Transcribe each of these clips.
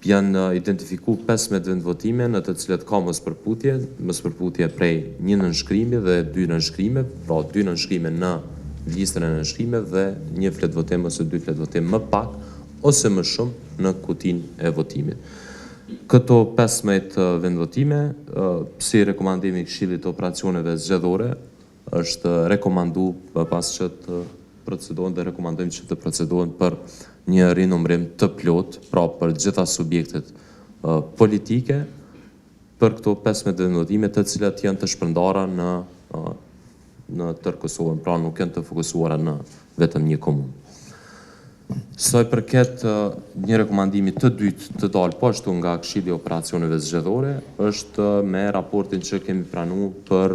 janë identifiku 15 vendvotime në të cilat ka mëspërputje prej 1 nënshkrimi dhe 2 nënshkrime, pra 2 nënshkrime në listën e nënshkrime dhe 1 fletvotim ose 2 fletvotim më pak ose më shumë në kutinë e votimit. Këto 15 vendvotime, si rekomandimi i Këshillit të Operacioneve Zgjedhore, është rekomandu pas që të procedohen dhe rekomandojmë që të procedohen për një rinumrim të plot, pra për gjitha subjektet politike, për këto 15 vendvotime të cilat janë të shpërndara në tërë Kosovën, pra nuk janë të fokusuara në vetëm një komunë. Sa i përket një rekomandimi të dytë të dalë po ashtu nga Këshilli i Operacioneve Zgjedhore, është me raportin që kemi pranuar për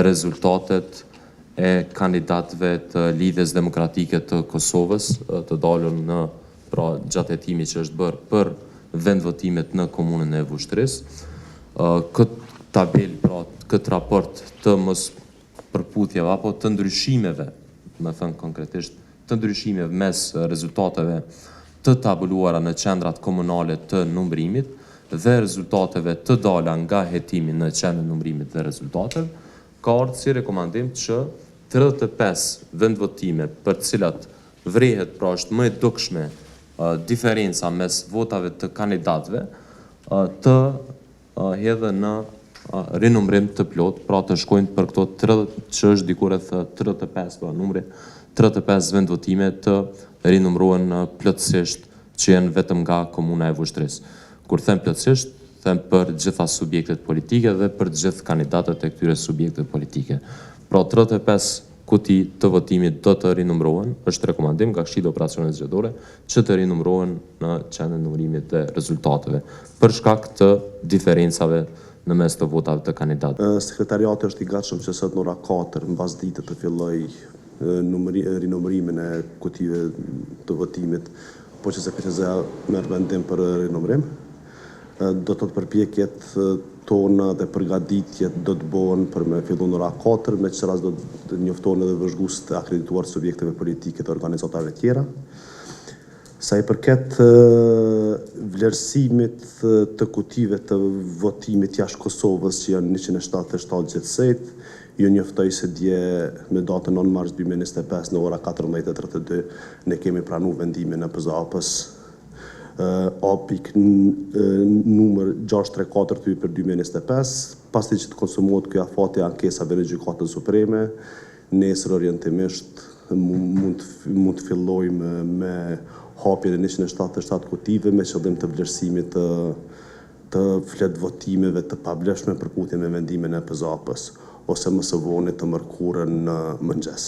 rezultatet e kandidatëve të Lidhjes Demokratike të Kosovës, të dalën në gjatë hetimit që është bërë për vendvotimet në komunën e Vushtrrisë. Këtë tabel, këtë raport të mëspërputhjeve apo të ndryshimeve, me thënë konkretisht, të ndryshimeve mes rezultateve të tabuluara në qendrat komunale të numërimit dhe rezultateve të dala nga hetimi në qendrën e numërimit dhe rezultateve, ka ardhur si rekomandim që 35 vendvotime për cilat vrehet pra është më e dukshme diferenca mes votave të kandidatëve të hedhen në rinumrim të plot, pra të shkojnë për këto 30 që është diku rreth 35, pra numri 35 vendvotime të rinumrohen plotësisht që janë vetëm nga komuna e Vushtrrisë. Kur them plotësisht, them për gjitha subjektet politike dhe për gjithë kandidatët e këtyre subjektet politike. Pra 35 kuti të votimit do të rinumrohen, është rekomandim nga Këshilli i Operacioneve Zgjedhore që të rinumrohen në qendrën e numërimit të rezultateve, për shkak të diferencave në mes të votave të kandidatëve. Sekretariati është i gatshëm që sot në ora 4 mbas ditës të fillojë rinumërimin e kutive të votimit, po që sekretariaja merr vendim për rinumërim. Do të përpjekjet tona dhe përgatitjet do të bëhen për me fillu në ora 4, me që rast do të njoftohen edhe vëzhguesit e akredituar subjekteve politike të organizatave tjera. Sa i përket vlerësimit të kutive të votimit jashtë Kosovës që janë 177 gjithsejt, ju njoftoj se dje me datën 9 mars 2025 në ora 14:32 ne kemi pranuar vendimin e PZAP-s APIK numër 634 për 2025, pasi që të konsumohet kjo afati e ankesave në Gjykatën Supreme, nesër orientimisht mund të fillojmë me hapjen e 177 kutive me qëllim të vlerësimit të fletvotimeve të pavlefshme përputhje me vendimin e PZAP-s ose më së vonë të mërkurën në mëngjes.